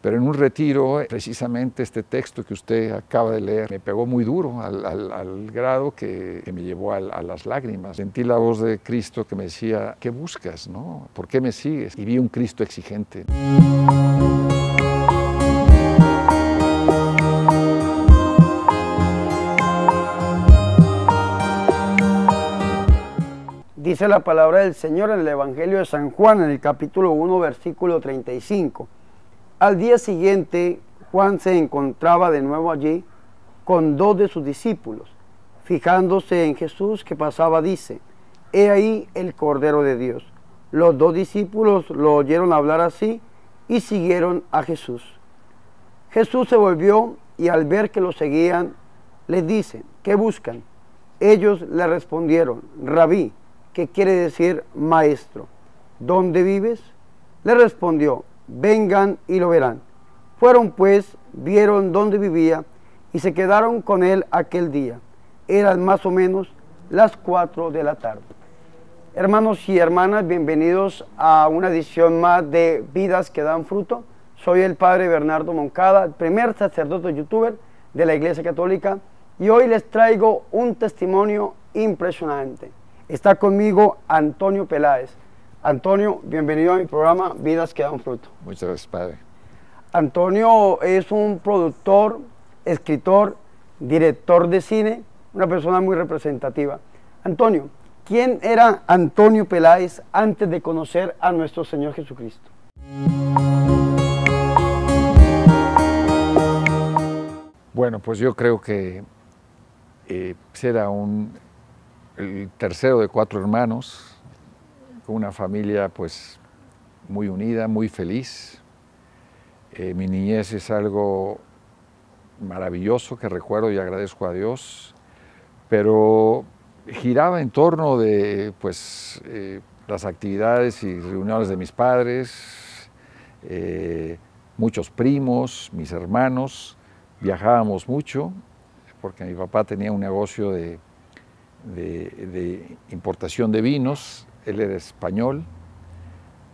Pero en un retiro, precisamente este texto que usted acaba de leer me pegó muy duro, al grado que me llevó a las lágrimas. Sentí la voz de Cristo que me decía, ¿qué buscas, no? ¿Por qué me sigues? Y vi un Cristo exigente. Dice la palabra del Señor en el Evangelio de San Juan, en el capítulo 1, versículo 35. Al día siguiente, Juan se encontraba de nuevo allí con 2 de sus discípulos. Fijándose en Jesús que pasaba, dice, «He ahí el Cordero de Dios». Los 2 discípulos lo oyeron hablar así y siguieron a Jesús. Jesús se volvió y al ver que lo seguían, les dice, «¿Qué buscan?». Ellos le respondieron, «Rabí», que quiere decir maestro. «¿Dónde vives?». Le respondió, «Vengan y lo verán». Fueron pues, vieron dónde vivía y se quedaron con él aquel día. Eran más o menos las 4 de la tarde. Hermanos y hermanas, bienvenidos a una edición más de Vidas que dan fruto. Soy el Padre Bernardo Moncada, el primer sacerdote youtuber de la Iglesia Católica, y hoy les traigo un testimonio impresionante. Está conmigo Antonio Peláez. Antonio, bienvenido a mi programa Vidas que dan fruto. Muchas gracias, Padre. Antonio es un productor, escritor, director de cine, una persona muy representativa. Antonio, ¿quién era Antonio Peláez antes de conocer a nuestro Señor Jesucristo? Bueno, pues yo creo que era el tercero de 4 hermanos, con una familia pues muy unida, muy feliz. Mi niñez es algo maravilloso que recuerdo y agradezco a Dios, pero giraba en torno de pues, las actividades y reuniones de mis padres, muchos primos, mis hermanos, viajábamos mucho, porque mi papá tenía un negocio de importación de vinos, él era español,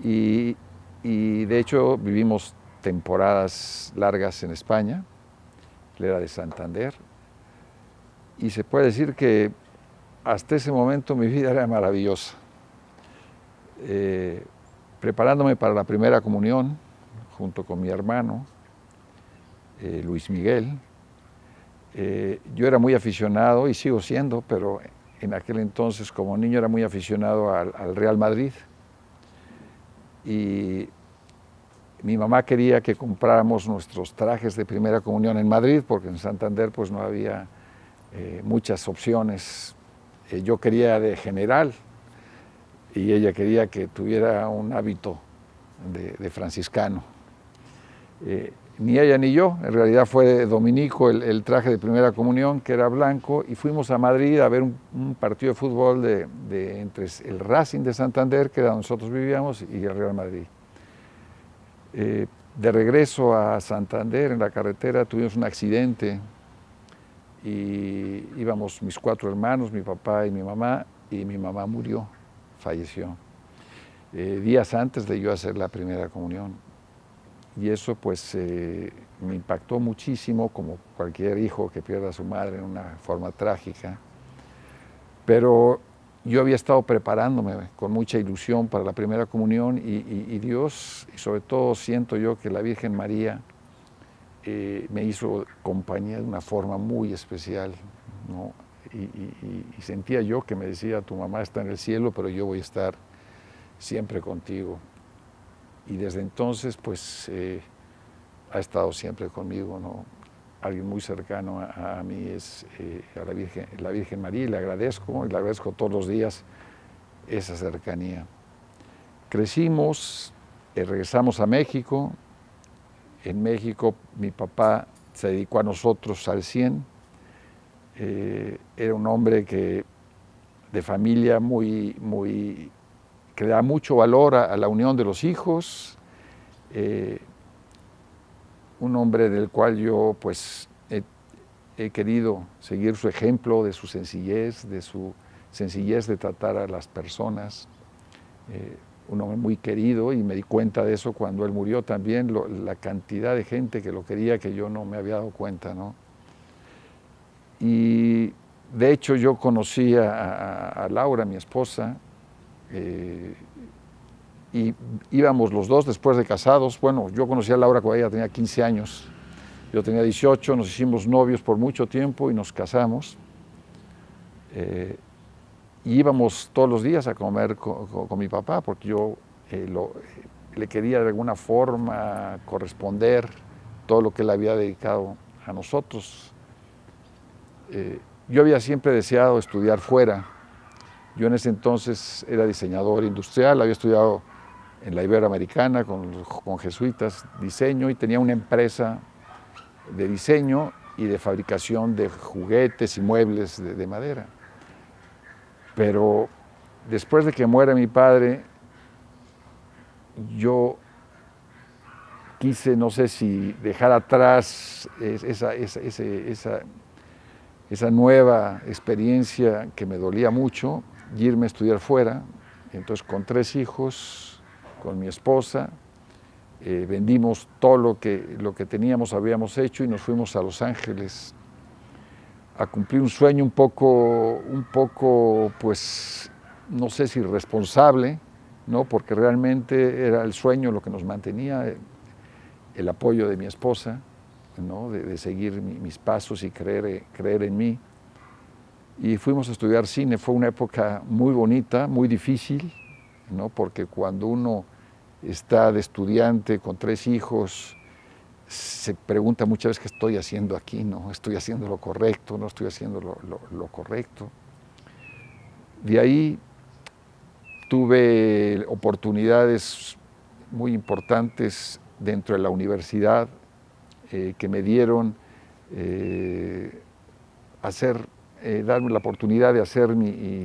y de hecho vivimos temporadas largas en España. Él era de Santander, y se puede decir que hasta ese momento mi vida era maravillosa. Preparándome para la primera comunión, junto con mi hermano, Luis Miguel, yo era muy aficionado, y sigo siendo, pero en aquel entonces como niño era muy aficionado al Real Madrid, y mi mamá quería que compráramos nuestros trajes de primera comunión en Madrid, porque en Santander pues no había muchas opciones. Yo quería de general y ella quería que tuviera un hábito de franciscano. Ni ella ni yo, en realidad fue dominico el traje de primera comunión, que era blanco, y fuimos a Madrid a ver un partido de fútbol entre el Racing de Santander, que era donde nosotros vivíamos, y el Real Madrid. De regreso a Santander, en la carretera, tuvimos un accidente y íbamos mis 4 hermanos, mi papá y mi mamá murió, falleció, días antes de yo hacer la primera comunión. Y eso pues me impactó muchísimo, como cualquier hijo que pierde a su madre en una forma trágica. Pero yo había estado preparándome con mucha ilusión para la primera comunión, y Dios, y sobre todo siento yo que la Virgen María me hizo compañía de una forma muy especial, ¿no? Y sentía yo que me decía, tu mamá está en el cielo, pero yo voy a estar siempre contigo. Y desde entonces pues ha estado siempre conmigo, ¿no? Alguien muy cercano a mí es a la Virgen María, y le agradezco todos los días esa cercanía. Crecimos, regresamos a México. En México mi papá se dedicó a nosotros al 100. Era un hombre de familia que da mucho valor a la unión de los hijos. Un hombre del cual yo pues he querido seguir su ejemplo, de su sencillez de tratar a las personas. un hombre muy querido, y me di cuenta de eso cuando él murió también, la cantidad de gente que lo quería, que yo no me había dado cuenta, ¿no? Y de hecho yo conocí a Laura, mi esposa, y íbamos los dos después de casados. Bueno, yo conocí a Laura cuando ella tenía 15 años, yo tenía 18, nos hicimos novios por mucho tiempo y nos casamos. Y íbamos todos los días a comer con mi papá, porque yo le quería de alguna forma corresponder todo lo que él había dedicado a nosotros. Yo había siempre deseado estudiar fuera. Yo en ese entonces era diseñador industrial, había estudiado en la Iberoamericana con jesuitas diseño, y tenía una empresa de diseño y de fabricación de juguetes y muebles de madera. Pero después de que muera mi padre, yo quise, no sé si dejar atrás esa nueva experiencia que me dolía mucho, y irme a estudiar fuera. Entonces, con 3 hijos, con mi esposa, vendimos todo lo que teníamos, habíamos hecho, y nos fuimos a Los Ángeles a cumplir un sueño un poco, pues, no sé si irresponsable, ¿no? Porque realmente era el sueño lo que nos mantenía, el apoyo de mi esposa, ¿no? De seguir mis pasos y creer en mí. Y fuimos a estudiar cine. Fue una época muy bonita, muy difícil, ¿no? Porque cuando uno está de estudiante con 3 hijos, se pregunta muchas veces qué estoy haciendo aquí, ¿no? ¿Estoy haciendo lo correcto? ¿No estoy haciendo lo correcto? De ahí tuve oportunidades muy importantes dentro de la universidad, que me dieron darme la oportunidad de hacer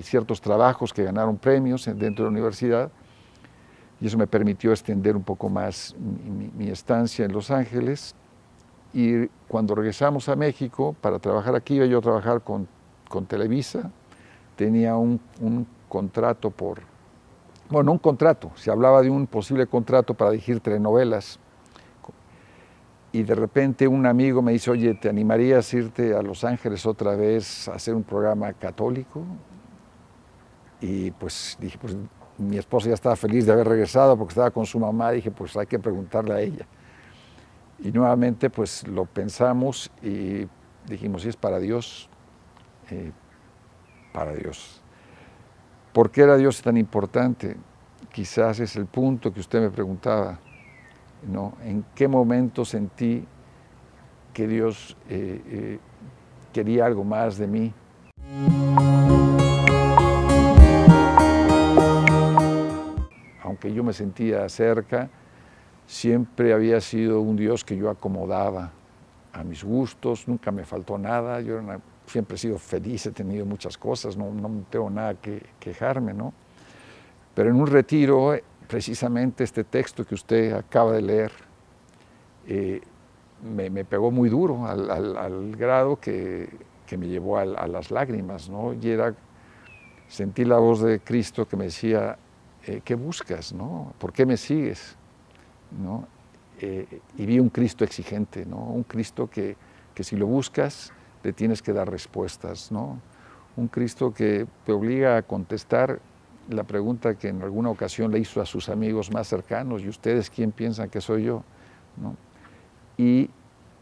ciertos trabajos que ganaron premios dentro de la universidad, y eso me permitió extender un poco más mi estancia en Los Ángeles. Y cuando regresamos a México para trabajar aquí, iba yo a trabajar con Televisa. Tenía un contrato no un contrato, se hablaba de un posible contrato para dirigir telenovelas. Y de repente un amigo me dice: oye, ¿te animarías a irte a Los Ángeles otra vez a hacer un programa católico? Y pues dije, pues mi esposa ya estaba feliz de haber regresado porque estaba con su mamá. Dije, pues hay que preguntarle a ella. Y nuevamente pues lo pensamos y dijimos, si es para Dios, para Dios. ¿Por qué era Dios tan importante? Quizás es el punto que usted me preguntaba, ¿no? ¿En qué momento sentí que Dios quería algo más de mí? Aunque yo me sentía cerca, siempre había sido un Dios que yo acomodaba a mis gustos, nunca me faltó nada, siempre he sido feliz, he tenido muchas cosas, no tengo nada que quejarme, ¿no? Pero en un retiro, precisamente este texto que usted acaba de leer, me pegó muy duro, al grado que me llevó a las lágrimas, ¿no? Y sentí la voz de Cristo que me decía, ¿qué buscas, no? ¿Por qué me sigues? ¿No? Y vi un Cristo exigente, ¿no? Un Cristo que si lo buscas, le tienes que dar respuestas, ¿no? Un Cristo que te obliga a contestar la pregunta que en alguna ocasión le hizo a sus amigos más cercanos: ¿y ustedes quién piensan que soy yo? ¿No? Y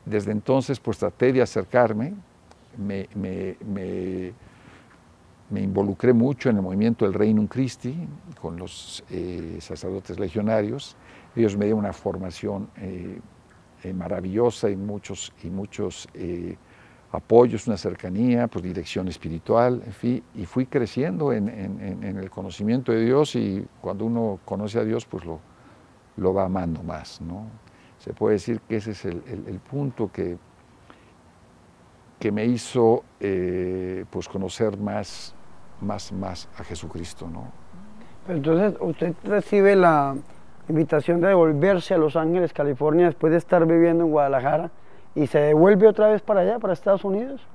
desde entonces pues traté de acercarme, me involucré mucho en el movimiento del Regnum Christi con los sacerdotes legionarios. Ellos me dieron una formación maravillosa y muchos apoyos, una cercanía, pues dirección espiritual, en fin, y fui creciendo en el conocimiento de Dios, y cuando uno conoce a Dios, pues lo va amando más, ¿no? Se puede decir que ese es el punto que me hizo pues conocer más a Jesucristo, ¿no? Pero entonces usted recibe la invitación de devolverse a Los Ángeles, California, después de estar viviendo en Guadalajara, y se devuelve otra vez para allá, para Estados Unidos.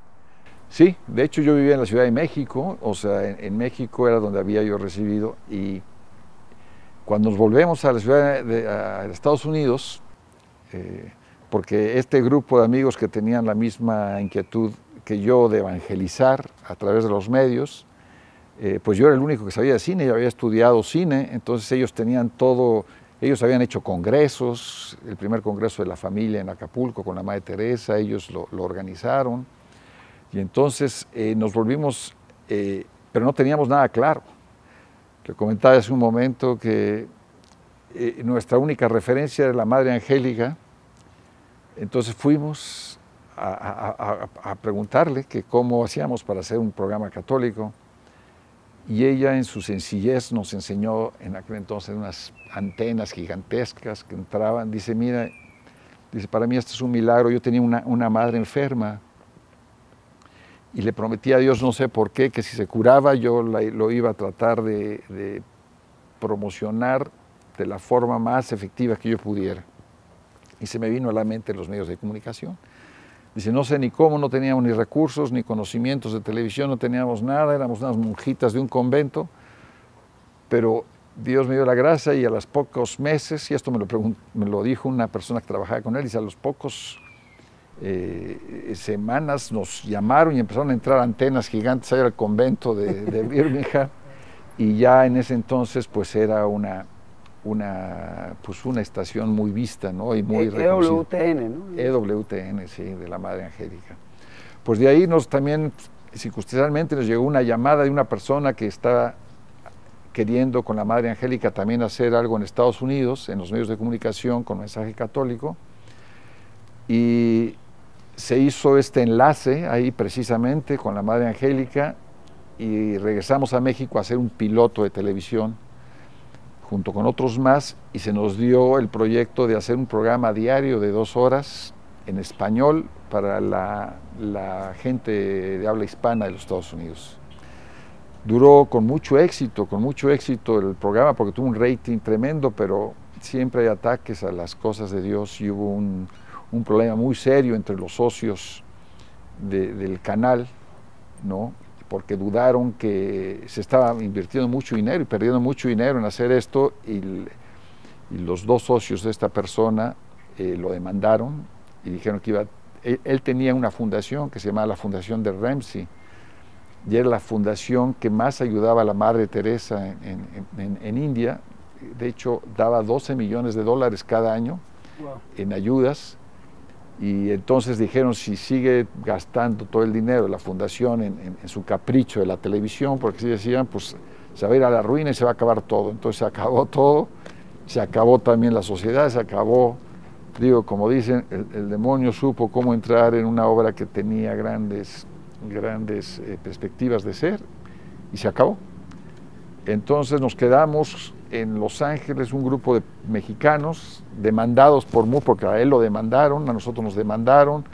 Sí, de hecho yo vivía en la Ciudad de México, o sea, en México era donde había yo recibido, y Cuando nos volvemos a la ciudad a Estados Unidos, porque este grupo de amigos que tenían la misma inquietud que yo de evangelizar a través de los medios, pues yo era el único que sabía de cine, yo había estudiado cine, entonces ellos tenían todo, ellos habían hecho congresos, el primer congreso de la familia en Acapulco con la Madre Teresa, ellos lo organizaron, y entonces nos volvimos, pero no teníamos nada claro. Le comentaba hace un momento que nuestra única referencia era la Madre Angélica, entonces fuimos a preguntarle que cómo hacíamos para hacer un programa católico, y ella en su sencillez nos enseñó en aquel entonces unas antenas gigantescas que entraban. Dice, mira, dice, para mí esto es un milagro, yo tenía una madre enferma y le prometí a Dios, no sé por qué, que si se curaba yo lo iba a tratar de promocionar de la forma más efectiva que yo pudiera. Y se me vino a la mente los medios de comunicación. Dice, no sé ni cómo, no teníamos ni recursos, ni conocimientos de televisión, no teníamos nada, éramos unas monjitas de un convento, pero Dios me dio la gracia y a los pocos meses, y esto me lo dijo una persona que trabajaba con él, dice, a los pocos semanas nos llamaron y empezaron a entrar antenas gigantes ahí al convento de Birmingham, y ya en ese entonces pues era una estación muy vista, ¿no? Y muy reconocida. EWTN, ¿no? EWTN, sí, de la Madre Angélica. Pues de ahí también, circunstancialmente, nos llegó una llamada de una persona que estaba queriendo con la Madre Angélica también hacer algo en Estados Unidos, en los medios de comunicación, con mensaje católico, y se hizo este enlace ahí precisamente con la Madre Angélica, y regresamos a México a hacer un piloto de televisión, junto con otros más, y se nos dio el proyecto de hacer un programa diario de 2 horas en español para la gente de habla hispana de los Estados Unidos. Duró con mucho éxito el programa porque tuvo un rating tremendo, pero siempre hay ataques a las cosas de Dios y hubo un problema muy serio entre los socios del canal, ¿no? Porque dudaron que se estaba invirtiendo mucho dinero y perdiendo mucho dinero en hacer esto, y los 2 socios de esta persona lo demandaron y dijeron que él tenía una fundación que se llamaba la Fundación de Ramsey, y era la fundación que más ayudaba a la Madre Teresa en India. De hecho, daba $12 millones cada año en ayudas. Y entonces dijeron, si sigue gastando todo el dinero de la fundación en su capricho de la televisión, porque si decían, pues se va a ir a la ruina y se va a acabar todo. Entonces se acabó todo, se acabó también la sociedad, se acabó, digo, como dicen, el demonio supo cómo entrar en una obra que tenía grandes perspectivas de ser, y se acabó. Entonces nos quedamos en Los Ángeles, un grupo de mexicanos demandados porque a él lo demandaron, a nosotros nos demandaron,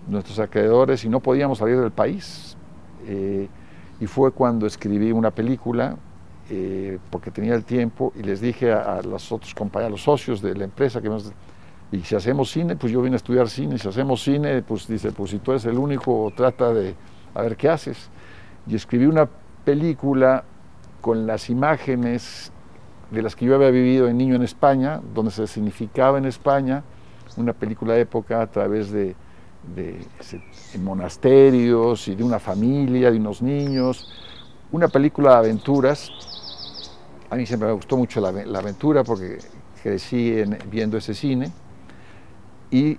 nuestros acreedores, y no podíamos salir del país. Y fue cuando escribí una película, porque tenía el tiempo, y les dije a los otros compañeros, a los socios de la empresa, y si hacemos cine, pues yo vine a estudiar cine, y si hacemos cine, pues dice, pues si tú eres el único, trata de a ver qué haces. Y escribí una película con las imágenes de las que yo había vivido de niño en España, donde se significaba en España, una película de época a través de monasterios y de una familia, de unos niños, una película de aventuras. A mí siempre me gustó mucho la aventura porque crecí viendo ese cine, y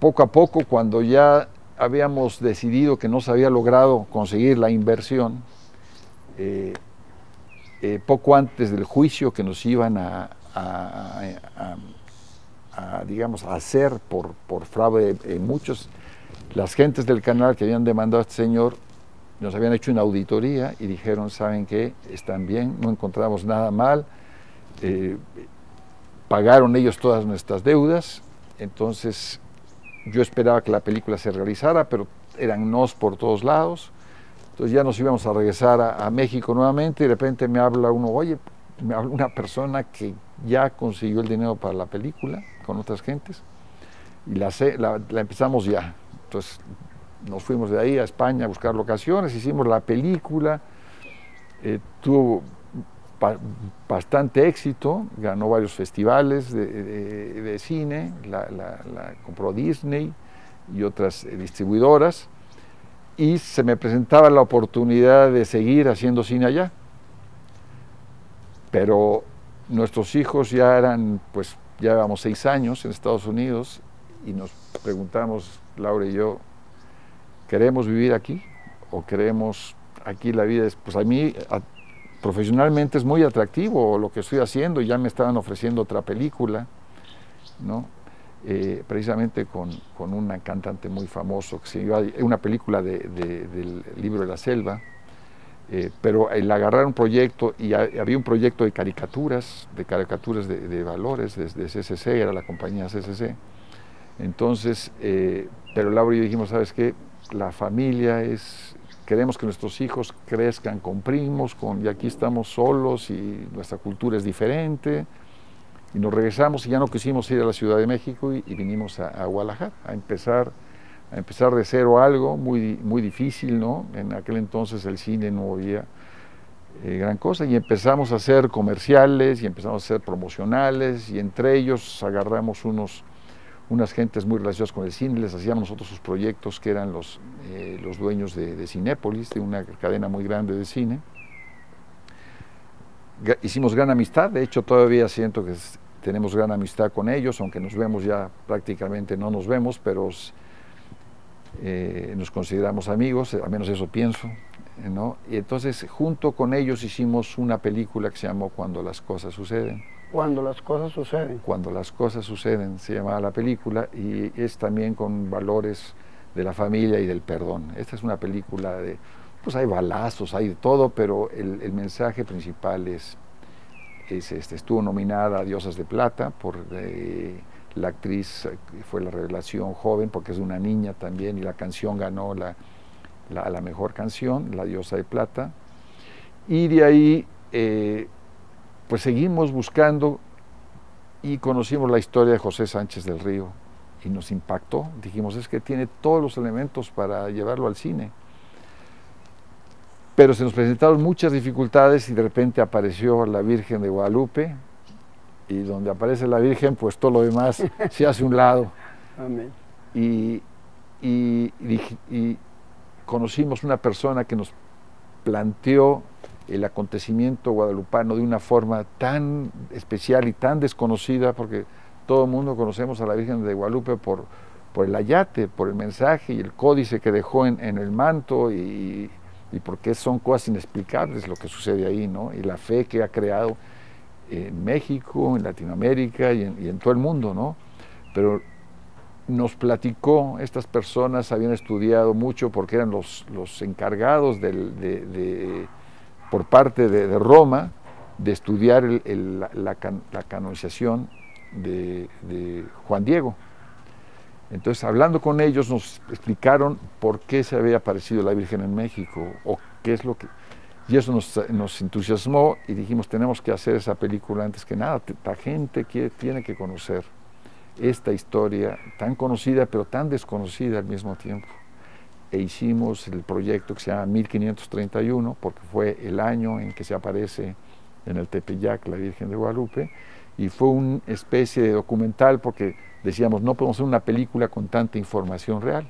poco a poco, cuando ya habíamos decidido que no se había logrado conseguir la inversión, poco antes del juicio que nos iban digamos, a hacer por fraude, las gentes del canal que habían demandado a este señor nos habían hecho una auditoría y dijeron, ¿saben qué? Están bien, no encontramos nada mal, pagaron ellos todas nuestras deudas. Entonces yo esperaba que la película se realizara, pero eran nos por todos lados. Entonces ya nos íbamos a regresar a México nuevamente, y de repente me habla una persona que ya consiguió el dinero para la película con otras gentes, y la empezamos ya. Entonces nos fuimos de ahí a España a buscar locaciones, hicimos la película, bastante éxito, ganó varios festivales de cine, la compró Disney y otras distribuidoras, y se me presentaba la oportunidad de seguir haciendo cine allá. Pero nuestros hijos ya eran, pues ya llevamos 6 años en Estados Unidos y nos preguntamos, Laura y yo, ¿queremos vivir aquí o queremos aquí la vida? Pues a mí profesionalmente es muy atractivo lo que estoy haciendo, y ya me estaban ofreciendo otra película, ¿no? Precisamente con un cantante muy famoso, que se iba, una película del libro de la selva, pero el agarrar un proyecto, y había un proyecto de caricaturas de valores, de CCC, era la compañía CCC. Entonces, pero Laura y yo dijimos, ¿sabes qué? La familia queremos que nuestros hijos crezcan con primos, y aquí estamos solos y nuestra cultura es diferente. Y nos regresamos y ya no quisimos ir a la Ciudad de México y vinimos a Guadalajara a empezar de cero algo muy difícil, ¿no? En aquel entonces el cine no había gran cosa, y empezamos a hacer comerciales y empezamos a hacer promocionales, y entre ellos agarramos unas gentes muy relacionadas con el cine, les hacíamos nosotros sus proyectos, que eran los dueños de Cinépolis, de una cadena muy grande de cine. Hicimos gran amistad, de hecho todavía siento que tenemos gran amistad con ellos, aunque nos vemos ya prácticamente no nos vemos, pero nos consideramos amigos, al menos eso pienso, ¿no? Y entonces junto con ellos hicimos una película que se llamó Cuando las cosas suceden. Cuando las cosas suceden. Cuando las cosas suceden, se llamaba la película, y es también con valores de la familia y del perdón. Esta es una película pues hay balazos, hay de todo, pero el mensaje principal estuvo nominada a Diosas de Plata por la actriz, fue la revelación joven, porque es una niña también, y la canción ganó la mejor canción, la Diosa de Plata. Y de ahí pues seguimos buscando y conocimos la historia de José Sánchez del Río y nos impactó. Dijimos, es que tiene todos los elementos para llevarlo al cine. Pero se nos presentaron muchas dificultades y de repente apareció la Virgen de Guadalupe, y donde aparece la Virgen, pues todo lo demás se hace a un lado. Amén. Y conocimos una persona que nos planteó el acontecimiento guadalupano de una forma tan especial y tan desconocida, porque todo el mundo conocemos a la Virgen de Guadalupe por el ayate, por el mensaje y el códice que dejó en el manto, y porque son cosas inexplicables lo que sucede ahí, ¿no? Y la fe que ha creado en México, en Latinoamérica y en todo el mundo, ¿no? Pero nos platicó, estas personas habían estudiado mucho porque eran los encargados por parte de Roma de estudiar la canonización de Juan Diego. Entonces, hablando con ellos, nos explicaron por qué se había aparecido la Virgen en México, o qué es lo que... Y eso nos entusiasmó, y dijimos, tenemos que hacer esa película antes que nada. La gente tiene que conocer esta historia tan conocida, pero tan desconocida al mismo tiempo. E hicimos el proyecto que se llama 1531, porque fue el año en que se aparece en el Tepeyac la Virgen de Guadalupe, y fue una especie de documental, porque decíamos, no podemos hacer una película con tanta información real.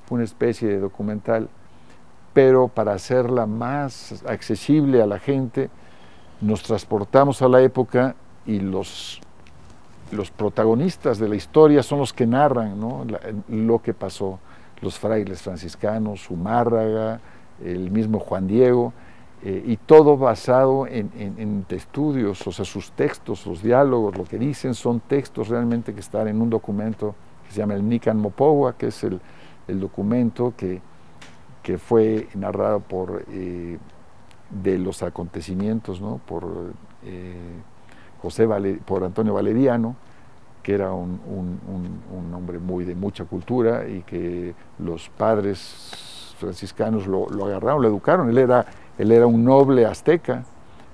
Fue una especie de documental, pero para hacerla más accesible a la gente, nos transportamos a la época, y los protagonistas de la historia son los que narran, ¿no? Lo que pasó, los frailes franciscanos, Zumárraga, el mismo Juan Diego, y todo basado en estudios, o sea, sus textos, los diálogos, lo que dicen son textos realmente que están en un documento que se llama el Nican Mopogua, que es el documento que fue narrado de los acontecimientos, ¿no? por Antonio Valeriano, que era un hombre de mucha cultura, y que los padres franciscanos lo agarraron, lo educaron. Él era un noble azteca,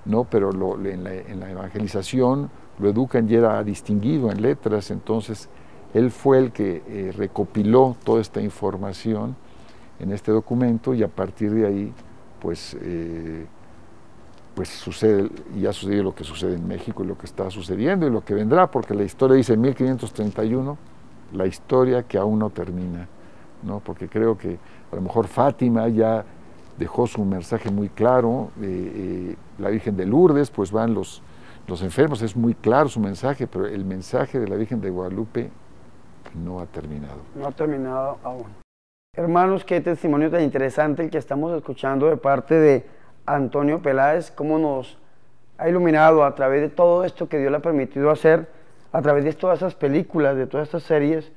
¿no? Pero en la evangelización lo educan y era distinguido en letras. Entonces él fue el que recopiló toda esta información en este documento, y a partir de ahí pues pues sucede, y ha sucedido lo que sucede en México y lo que está sucediendo y lo que vendrá, porque la historia dice en 1531, la historia que aún no termina, ¿no? Porque creo que a lo mejor Fátima ya dejó su mensaje muy claro, la Virgen de Lourdes, pues van los enfermos, es muy claro su mensaje, pero el mensaje de la Virgen de Guadalupe no ha terminado. No ha terminado aún. Hermanos, qué testimonio tan interesante el que estamos escuchando de parte de Antonio Peláez, cómo nos ha iluminado a través de todo esto que Dios le ha permitido hacer, a través de todas esas películas, de todas estas series,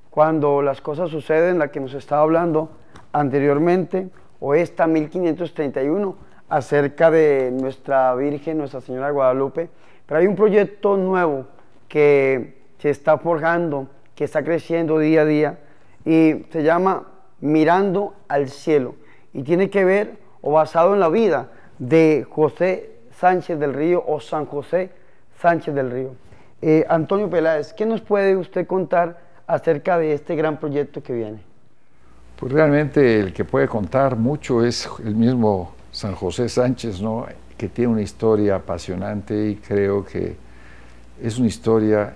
cuando las cosas suceden, la que nos estaba hablando anteriormente, o esta 1531, acerca de nuestra Virgen, Nuestra Señora de Guadalupe. Pero hay un proyecto nuevo que se está forjando, que está creciendo día a día, y se llama Mirando al Cielo, y tiene que ver, o basado en la vida de José Sánchez del Río, o San José Sánchez del Río. Antonio Peláez, ¿qué nos puede usted contar acerca de este gran proyecto que viene? Pues realmente el que puede contar mucho es el mismo San José Sánchez, ¿no? Que tiene una historia apasionante, y creo que es una historia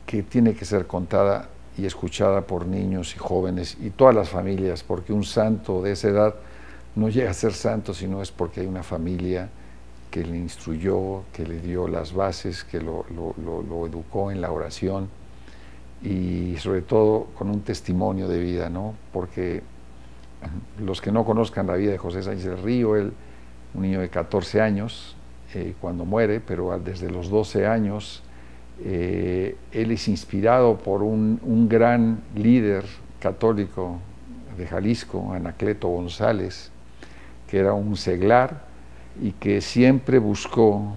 que tiene que ser contada y escuchada por niños y jóvenes y todas las familias, porque un santo de esa edad no llega a ser santo si no es porque hay una familia que le instruyó, que le dio las bases, que lo educó en la oración, y sobre todo con un testimonio de vida, ¿no? Porque los que no conozcan la vida de José Sánchez del Río, él, un niño de 14 años, cuando muere, pero desde los 12 años, él es inspirado por un gran líder católico de Jalisco, Anacleto González, que era un seglar y que siempre buscó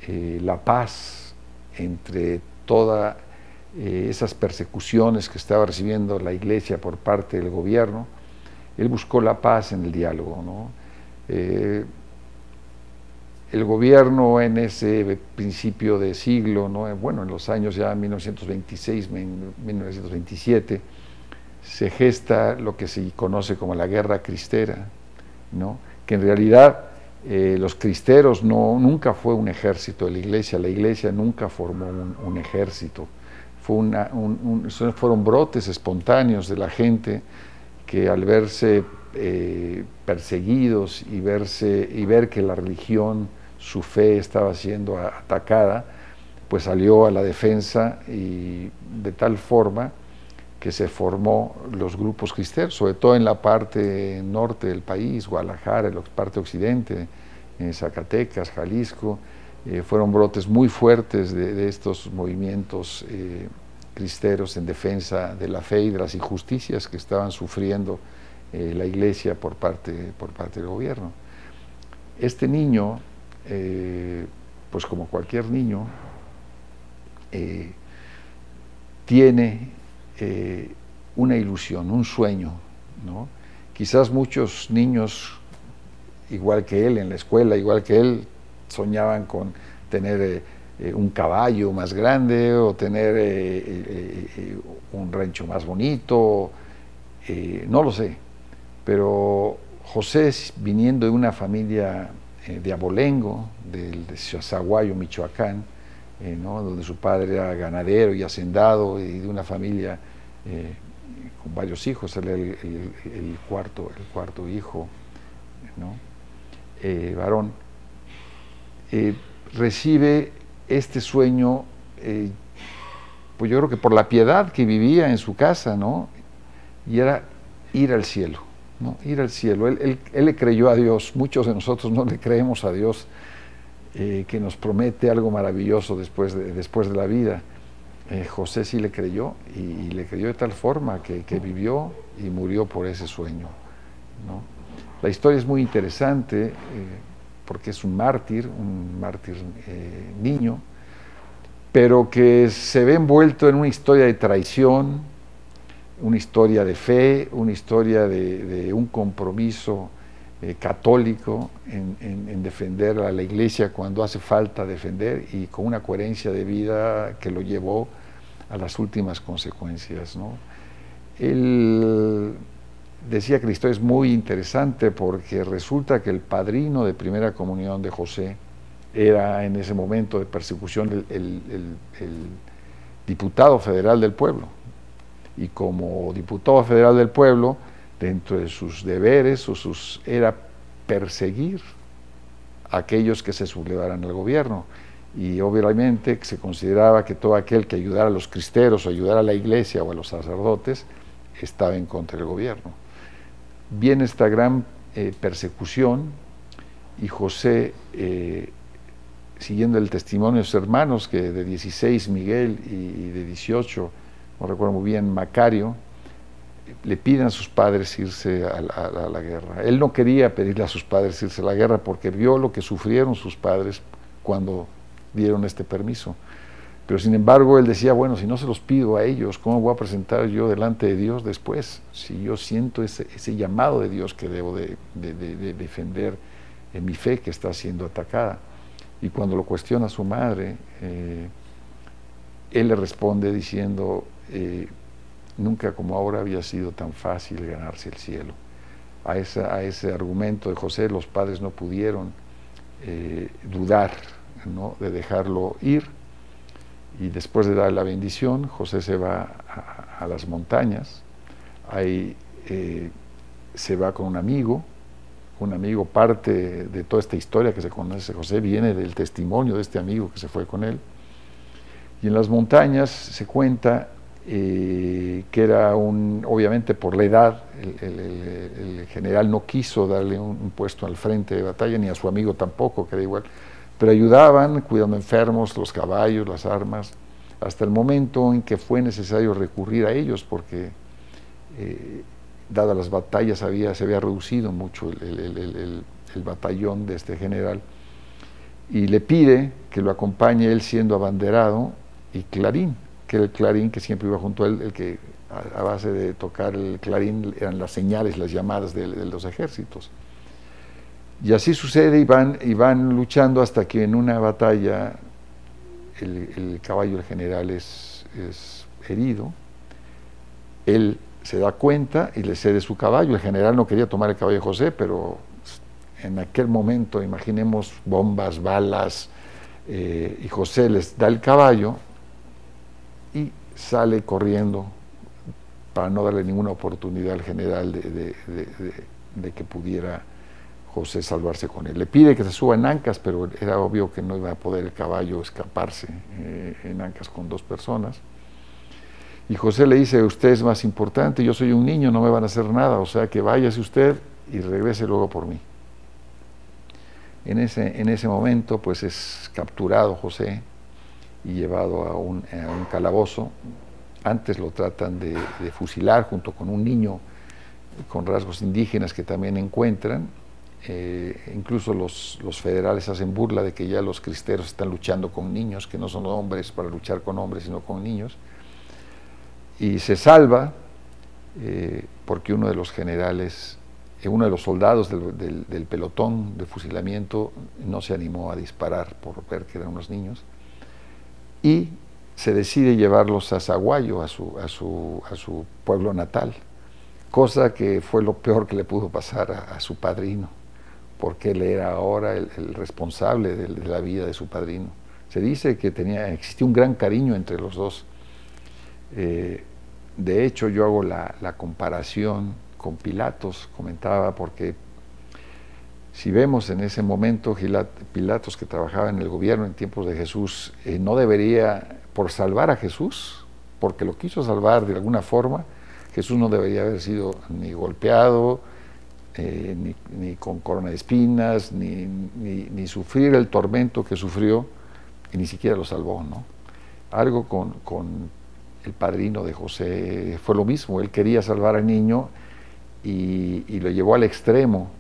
la paz entre todas esas persecuciones que estaba recibiendo la Iglesia por parte del gobierno. Él buscó la paz en el diálogo, ¿no? El gobierno en ese principio de siglo, ¿no? Bueno, en los años ya 1926, 1927, se gesta lo que se conoce como la Guerra Cristera, ¿no? Que en realidad los cristeros nunca fue un ejército de la Iglesia nunca formó un ejército, fueron brotes espontáneos de la gente que al verse perseguidos y ver que la religión, su fe estaba siendo atacada, pues salió a la defensa, y de tal forma que se formó los grupos cristeros, sobre todo en la parte norte del país, Guadalajara, en la parte occidente, Zacatecas, Jalisco, fueron brotes muy fuertes de estos movimientos cristeros en defensa de la fe y de las injusticias que estaban sufriendo la Iglesia por parte del gobierno. Este niño, pues como cualquier niño, tiene una ilusión, un sueño, ¿no? Quizás muchos niños, igual que él en la escuela, igual que él, soñaban con tener un caballo más grande o tener un rancho más bonito, no lo sé, pero José, viniendo de una familia de abolengo, de Zaguayo, Michoacán, ¿no? Donde su padre era ganadero y hacendado, y de una familia con varios hijos, él era el cuarto hijo, ¿no? Varón, recibe este sueño, pues yo creo que por la piedad que vivía en su casa, ¿no? Y era ir al cielo, ¿no? Ir al cielo. Él le creyó a Dios. Muchos de nosotros no le creemos a Dios, que nos promete algo maravilloso después de la vida. José sí le creyó, y le creyó de tal forma que vivió y murió por ese sueño, ¿no? La historia es muy interesante, porque es un mártir niño, pero que se ve envuelto en una historia de traición, una historia de fe, una historia de un compromiso católico en defender a la Iglesia cuando hace falta defender, y con una coherencia de vida que lo llevó a las últimas consecuencias, ¿no? Él decía que la historia es muy interesante porque resulta que el padrino de primera comunión de José era en ese momento de persecución el diputado federal del pueblo. Y como diputado federal del pueblo, dentro de sus deberes era perseguir a aquellos que se sublevaran al gobierno. Y obviamente se consideraba que todo aquel que ayudara a los cristeros o ayudara a la iglesia o a los sacerdotes estaba en contra del gobierno. Viene esta gran persecución y José, siguiendo el testimonio de sus hermanos, que de 16 Miguel y de 18, no recuerdo muy bien, Macario, le piden a sus padres irse a la guerra. Él no quería pedirle a sus padres irse a la guerra porque vio lo que sufrieron sus padres cuando dieron este permiso. Pero sin embargo él decía, bueno, si no se los pido a ellos, ¿cómo voy a presentar yo delante de Dios después? Si yo siento ese llamado de Dios que debo de defender en mi fe que está siendo atacada. Y cuando lo cuestiona su madre, él le responde diciendo, nunca como ahora había sido tan fácil ganarse el cielo. A ese argumento de José los padres no pudieron dudar, ¿no?, de dejarlo ir. Y después de dar la bendición, José se va a las montañas. Ahí se va con un amigo. Parte de toda esta historia que se conoce de José viene del testimonio de este amigo que se fue con él. Y en las montañas se cuenta que era obviamente por la edad, el general no quiso darle un puesto al frente de batalla, ni a su amigo tampoco, que era igual, pero ayudaban cuidando enfermos, los caballos, las armas, hasta el momento en que fue necesario recurrir a ellos, porque dadas las batallas se había reducido mucho el batallón de este general, y le pide que lo acompañe él siendo abanderado, y Clarín, que era el clarín que siempre iba junto a él, el que a base de tocar el clarín eran las señales, las llamadas de los ejércitos. Y así sucede y van luchando hasta que en una batalla el caballo del general es herido. Él se da cuenta y le cede su caballo. El general no quería tomar el caballo de José, pero en aquel momento, imaginemos bombas, balas, y José les da el caballo y sale corriendo para no darle ninguna oportunidad al general de que pudiera José salvarse con él. Le pide que se suba en ancas, pero era obvio que no iba a poder el caballo escaparse en ancas con dos personas. Y José le dice, usted es más importante, yo soy un niño, no me van a hacer nada, o sea que váyase usted y regrese luego por mí. En ese momento pues es capturado José y llevado a un calabozo. Antes lo tratan de fusilar junto con un niño con rasgos indígenas que también encuentran. Incluso los federales hacen burla de que ya los cristeros están luchando con niños, que no son hombres para luchar con hombres, sino con niños. Y se salva porque uno de los generales, uno de los soldados del pelotón de fusilamiento no se animó a disparar por ver que eran unos niños, y se decide llevarlos a Zaguayo, a su pueblo natal, cosa que fue lo peor que le pudo pasar a su padrino, porque él era ahora el responsable de la vida de su padrino. Se dice que existía un gran cariño entre los dos. De hecho, yo hago la comparación con Pilatos, comentaba, porque si vemos en ese momento Pilatos, que trabajaba en el gobierno en tiempos de Jesús, no debería, por salvar a Jesús, porque lo quiso salvar de alguna forma, Jesús no debería haber sido ni golpeado, ni con corona de espinas, ni sufrir el tormento que sufrió, y ni siquiera lo salvó, ¿no? Algo con el padrino de José fue lo mismo. Él quería salvar al niño y lo llevó al extremo.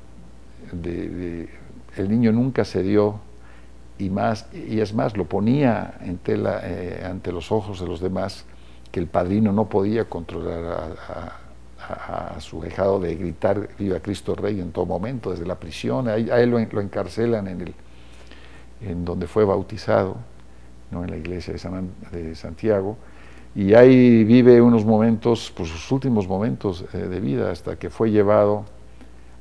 El niño nunca cedió, y es más, lo ponía ante los ojos de los demás, que el padrino no podía controlar a su ahijado de gritar viva Cristo Rey en todo momento, desde la prisión. A él lo encarcelan en donde fue bautizado, ¿no?, en la iglesia de Santiago, Y ahí vive unos momentos, pues sus últimos momentos de vida, hasta que fue llevado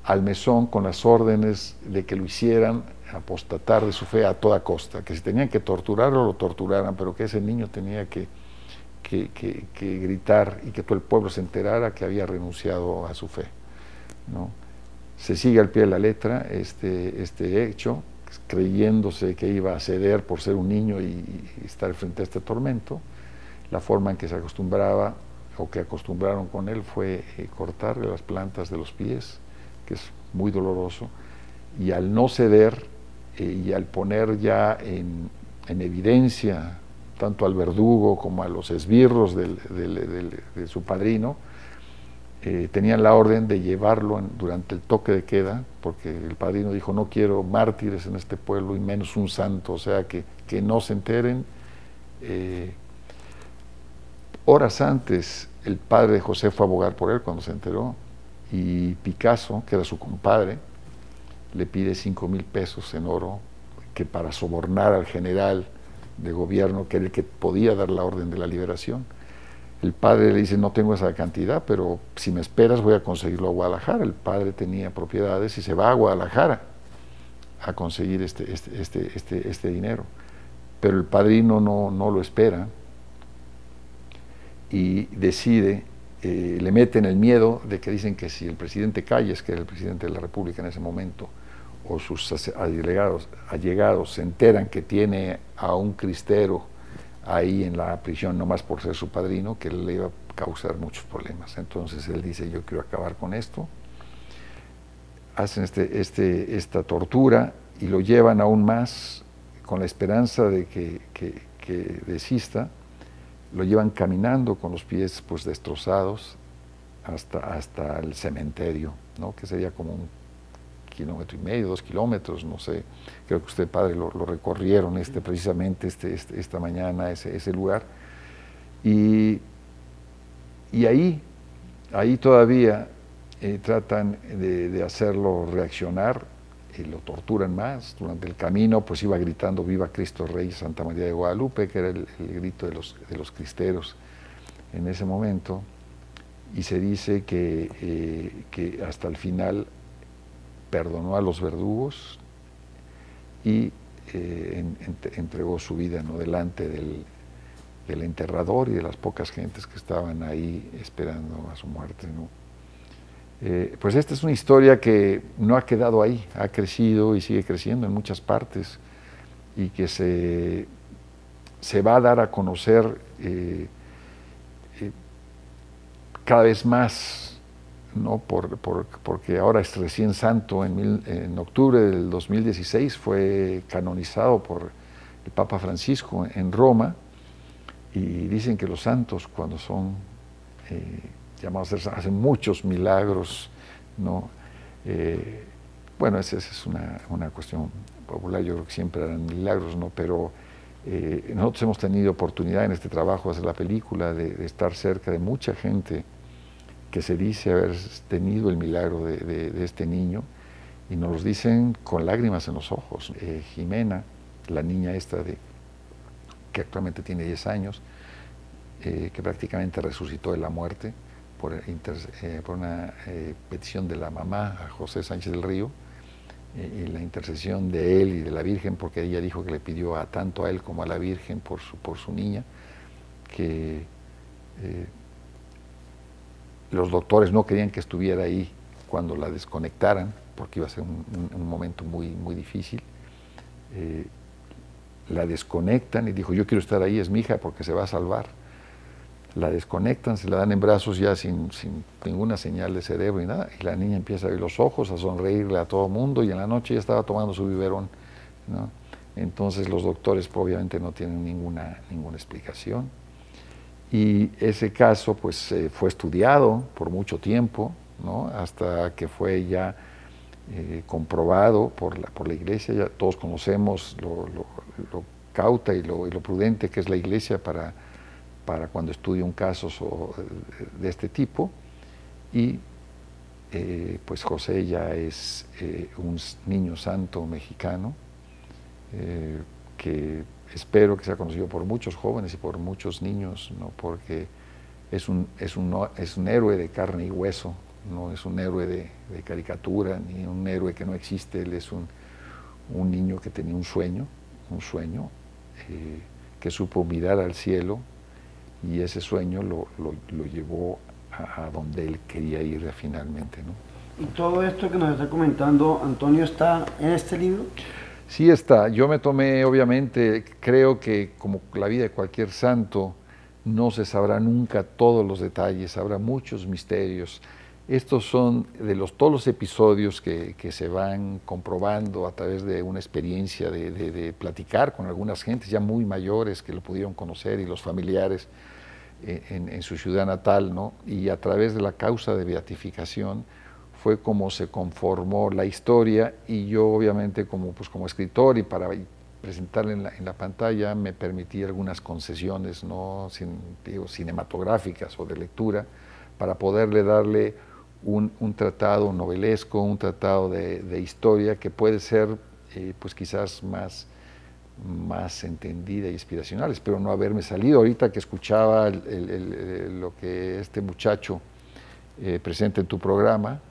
al mesón con las órdenes de que lo hicieran apostatar de su fe a toda costa, que si tenían que torturarlo, lo torturaran, pero que ese niño tenía que gritar y que todo el pueblo se enterara que había renunciado a su fe, ¿no? Se sigue al pie de la letra este hecho, creyéndose que iba a ceder por ser un niño y estar frente a este tormento. La forma en que se acostumbraba o que acostumbraron con él fue cortarle las plantas de los pies, que es muy doloroso, y al no ceder y al poner ya en evidencia tanto al verdugo como a los esbirros de su padrino, tenían la orden de llevarlo durante el toque de queda, porque el padrino dijo: no quiero mártires en este pueblo y menos un santo, o sea que no se enteren. Horas antes el padre de José fue a abogar por él cuando se enteró, y Picasso, que era su compadre, le pide 5,000 pesos en oro, que para sobornar al general de gobierno, que era el que podía dar la orden de la liberación. El padre le dice: no tengo esa cantidad, pero si me esperas voy a conseguirlo a Guadalajara. El padre tenía propiedades y se va a Guadalajara a conseguir este dinero. Pero el padrino no lo espera y decide, le meten el miedo de que dicen que si el presidente Calles, que era el presidente de la República en ese momento, o sus allegados se enteran que tiene a un cristero ahí en la prisión nomás por ser su padrino, que le iba a causar muchos problemas. Entonces él dice: yo quiero acabar con esto. Hacen esta tortura y lo llevan aún más con la esperanza de que desista. Lo llevan caminando con los pies pues destrozados hasta el cementerio, ¿no? Que sería como 1,5 kilómetros, 2 kilómetros, no sé. Creo que usted, padre, lo recorrieron precisamente esta mañana, ese lugar. Y ahí todavía tratan de hacerlo reaccionar, lo torturan más. Durante el camino pues iba gritando: viva Cristo Rey, Santa María de Guadalupe, que era el grito de los cristeros en ese momento. Y se dice que hasta el final perdonó a los verdugos y entregó su vida, ¿no?, delante del enterrador y de las pocas gentes que estaban ahí esperando a su muerte, ¿no? Pues esta es una historia que no ha quedado ahí, ha crecido y sigue creciendo en muchas partes, y que se va a dar a conocer cada vez más, ¿no? Porque ahora es recién santo. En octubre del 2016 fue canonizado por el Papa Francisco en Roma, y dicen que los santos, cuando son llamados a ser, hacen muchos milagros, ¿no? Bueno, esa es una cuestión popular. Yo creo que siempre harán milagros, ¿no? Pero nosotros hemos tenido oportunidad en este trabajo de hacer la película, de estar cerca de mucha gente que se dice haber tenido el milagro de este niño, y nos los dicen con lágrimas en los ojos. Jimena, la niña esta que actualmente tiene 10 años, que prácticamente resucitó de la muerte por una petición de la mamá a José Sánchez del Río, y la intercesión de él y de la Virgen, porque ella dijo que le pidió tanto a él como a la Virgen por su niña, que los doctores no querían que estuviera ahí cuando la desconectaran, porque iba a ser un momento muy, muy difícil. La desconectan y dijo: yo quiero estar ahí, es mi hija, porque se va a salvar. La desconectan, se la dan en brazos ya sin ninguna señal de cerebro y nada, y la niña empieza a abrir los ojos, a sonreírle a todo mundo, y en la noche ya estaba tomando su biberón, ¿no? Entonces los doctores obviamente no tienen ninguna explicación, y ese caso pues fue estudiado por mucho tiempo, ¿no? Hasta que fue ya comprobado por la Iglesia. Ya todos conocemos lo cauta y lo prudente que es la Iglesia para cuando estudia un caso de este tipo, y pues José ya es un niño santo mexicano, que espero que sea conocido por muchos jóvenes y por muchos niños, ¿no? Porque es un héroe de carne y hueso, no es un héroe de caricatura, ni un héroe que no existe. Él es un niño que tenía un sueño, que supo mirar al cielo, y ese sueño lo llevó a donde él quería ir finalmente, ¿no? ¿Y todo esto que nos está comentando Antonio está en este libro? Sí está. Yo me tomé, obviamente, creo que como la vida de cualquier santo, no se sabrá nunca todos los detalles, habrá muchos misterios. Estos son de todos los episodios que se van comprobando a través de una experiencia de platicar con algunas gentes ya muy mayores que lo pudieron conocer, y los familiares en su ciudad natal, ¿no? Y a través de la causa de beatificación fue como se conformó la historia, y yo obviamente como escritor y para presentarla en la pantalla me permití algunas concesiones, ¿no? Cinematográficas o de lectura, para poderle darle un tratado novelesco, un tratado de historia que puede ser pues quizás más entendida y inspiracional. Espero no haberme salido. Ahorita que escuchaba lo que este muchacho presenta en tu programa,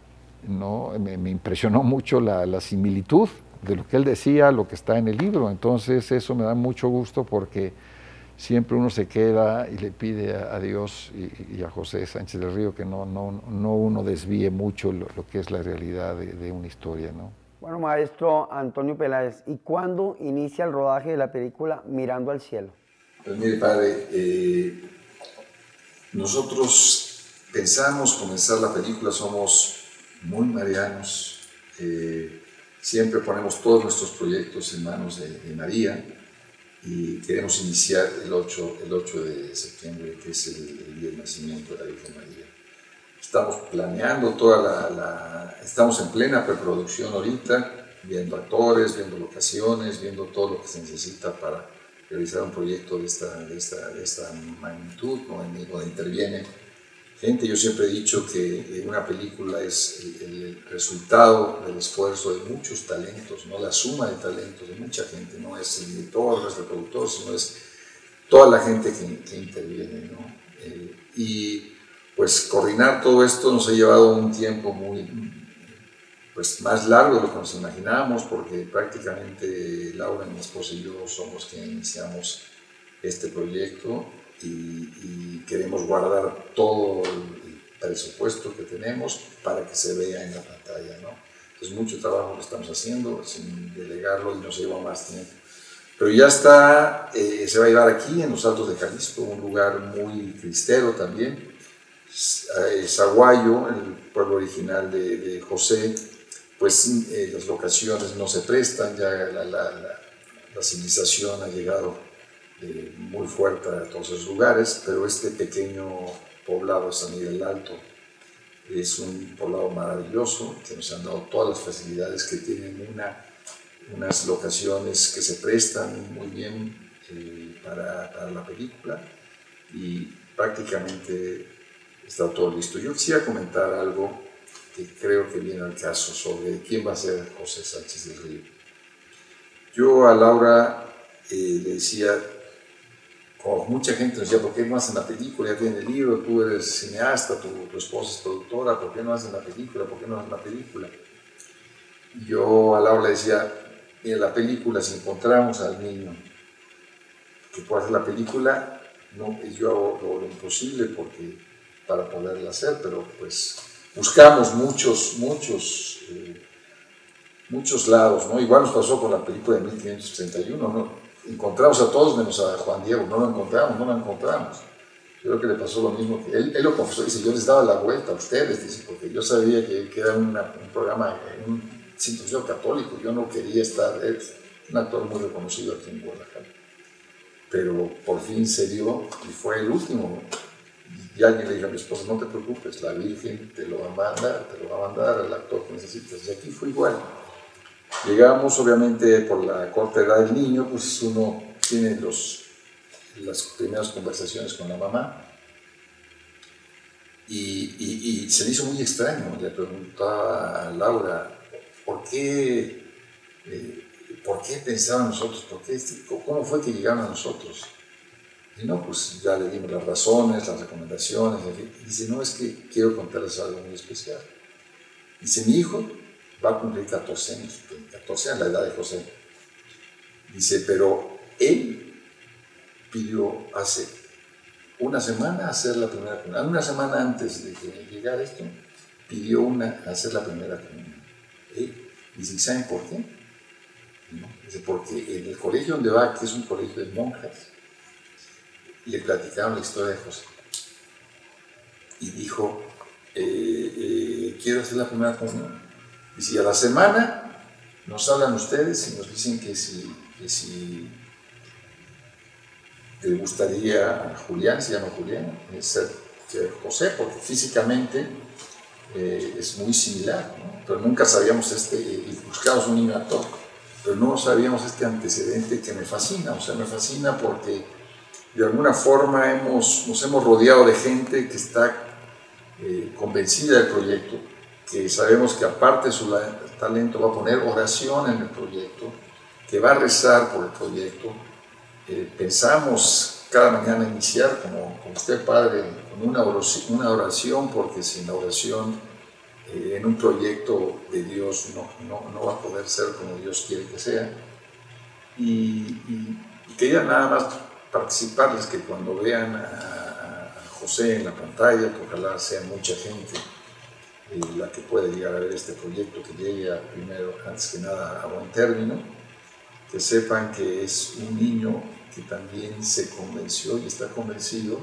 ¿no? Me impresionó mucho la similitud de lo que él decía, lo que está en el libro. Entonces eso me da mucho gusto, porque siempre uno se queda y le pide a Dios y a José Sánchez del Río que no uno desvíe mucho lo que es la realidad de una historia, ¿no? Bueno, maestro Antonio Peláez, ¿y cuándo inicia el rodaje de la película Mirando al Cielo? Pues mire, padre, nosotros pensamos comenzar la película, somos muy marianos, siempre ponemos todos nuestros proyectos en manos de María, y queremos iniciar el 8 de septiembre, que es el día del nacimiento de la Virgen María. Estamos planeando estamos en plena preproducción ahorita, viendo actores, viendo locaciones, viendo todo lo que se necesita para realizar un proyecto de esta magnitud, ¿no? Donde interviene gente. Yo siempre he dicho que una película es el resultado del esfuerzo de muchos talentos, ¿no? La suma de talentos de mucha gente, no es el director, no es el productor, sino es toda la gente que interviene, ¿no? Y pues coordinar todo esto nos ha llevado un tiempo pues más largo de lo que nos imaginábamos, porque prácticamente Laura, mi esposa, y yo somos quienes iniciamos este proyecto, y queremos guardar todo el presupuesto que tenemos para que se vea en la pantalla, ¿no? Entonces mucho trabajo que estamos haciendo sin delegarlo, y nos lleva más tiempo. Pero ya está, se va a llevar aquí en los Altos de Jalisco, un lugar muy cristero también. Zaguayo, el pueblo original de José, pues las locaciones no se prestan, ya la civilización ha llegado muy fuerte a todos esos lugares, pero este pequeño poblado de San Miguel Alto es un poblado maravilloso, que nos han dado todas las facilidades, que tienen unas locaciones que se prestan muy bien para la película, y prácticamente está todo listo. Yo quisiera comentar algo que creo que viene al caso sobre quién va a ser José Sánchez del Río. Yo a Laura le decía, como mucha gente nos decía, ¿por qué no hacen la película? Ya tienen el libro, tú eres cineasta, tu esposa es productora, ¿por qué no hacen la película? ¿Por qué no hacen la película? Y yo a Laura le decía, mira, la película, si encontramos al niño que pueda hacer la película, no, yo hago lo imposible para poderla hacer, pero pues buscamos muchos lados, ¿no? Igual nos pasó con la película de 1531, ¿no? Encontramos a todos menos a Juan Diego, no lo encontramos. Yo creo que le pasó lo mismo, que él lo confesó, dice, yo les daba la vuelta a ustedes, dice, porque yo sabía que era un programa, un sitio católico, yo no quería estar, es un actor muy reconocido aquí en Guadalajara, pero por fin se dio y fue el último. Y alguien le dijo a mi esposa, no te preocupes, la Virgen te lo va a mandar al actor que necesitas. Y aquí fue igual. Llegamos, obviamente, por la corta edad del niño, pues uno tiene las primeras conversaciones con la mamá, y se le hizo muy extraño. Le preguntaba a Laura, ¿por qué ¿por qué pensaban nosotros? ¿Cómo fue que llegaron a nosotros? Y no, pues ya le dimos las razones, las recomendaciones, y dice, no, es que quiero contarles algo muy especial. Dice, mi hijo va a cumplir 14 años, 14 años, la edad de José. Dice, pero él pidió hace una semana hacer la primera comunión. Una semana antes de que llegara esto, pidió hacer la primera comunión. Dice, ¿saben por qué? ¿No? Dice, porque en el colegio donde va, que es un colegio de monjas, le platicaron la historia de José. Y dijo, quiero hacer la primera comunión. Dice, y a la semana nos hablan ustedes y nos dicen que si le gustaría a Julián, se llama Julián, ser José, porque físicamente es muy similar, ¿no? Pero nunca sabíamos y buscamos un niño actor, pero no sabíamos este antecedente que me fascina. O sea, me fascina porque de alguna forma nos hemos rodeado de gente que está convencida del proyecto, que sabemos que aparte de su talento va a poner oración en el proyecto, que va a rezar por el proyecto. Pensamos cada mañana iniciar, como usted, Padre, con una oración, porque sin la oración en un proyecto de Dios no va a poder ser como Dios quiere que sea. Y quería nada más participarles que cuando vean a José en la pantalla, que ojalá sea mucha gente la que pueda llegar a ver este proyecto, que llegue primero, antes que nada, a buen término, que sepan que es un niño que también se convenció y está convencido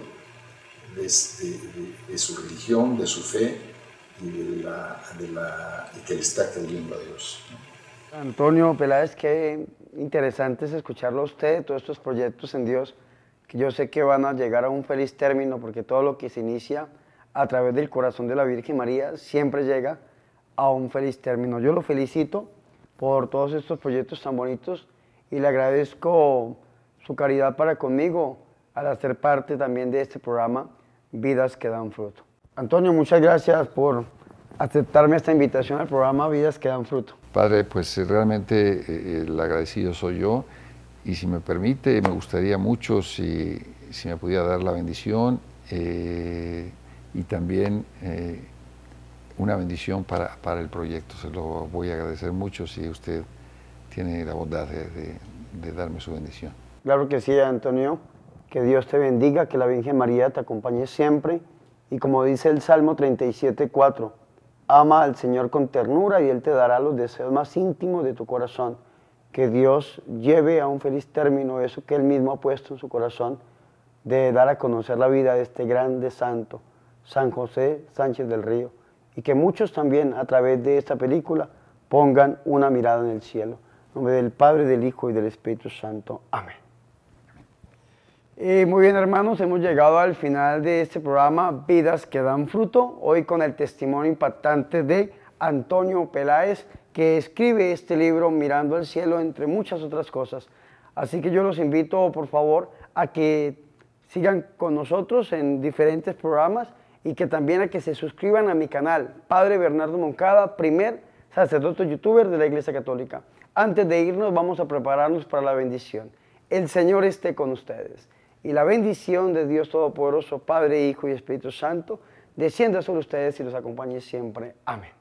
de su religión, de su fe y que le está creyendo a Dios, ¿no? Antonio Peláez, qué interesante es escucharlo a usted, todos estos proyectos en Dios, que yo sé que van a llegar a un feliz término, porque todo lo que se inicia a través del corazón de la Virgen María siempre llega a un feliz término. Yo lo felicito por todos estos proyectos tan bonitos y le agradezco su caridad para conmigo al hacer parte también de este programa Vidas que dan fruto. Antonio, muchas gracias por aceptarme esta invitación al programa Vidas que dan fruto. Padre, pues realmente el agradecido soy yo, y si me permite, me gustaría mucho si me pudiera dar la bendición y también una bendición para el proyecto. Se lo voy a agradecer mucho si usted tiene la bondad de darme su bendición. Claro que sí, Antonio. Que Dios te bendiga, que la Virgen María te acompañe siempre. Y como dice el Salmo 37:4, ama al Señor con ternura y Él te dará los deseos más íntimos de tu corazón. Que Dios lleve a un feliz término eso que Él mismo ha puesto en su corazón, de dar a conocer la vida de este grande santo, San José Sánchez del Río. Y que muchos también a través de esta película pongan una mirada en el cielo. En nombre del Padre, del Hijo y del Espíritu Santo. Amén. Muy bien, hermanos, hemos llegado al final de este programa Vidas que dan fruto, hoy con el testimonio impactante de Antonio Peláez, que escribe este libro Mirando al Cielo, entre muchas otras cosas. Así que yo los invito, por favor, a que sigan con nosotros en diferentes programas y que también a que se suscriban a mi canal, Padre Bernardo Moncada, primer sacerdote youtuber de la Iglesia Católica. Antes de irnos, vamos a prepararnos para la bendición. El Señor esté con ustedes. Y la bendición de Dios Todopoderoso, Padre, Hijo y Espíritu Santo, descienda sobre ustedes y los acompañe siempre. Amén.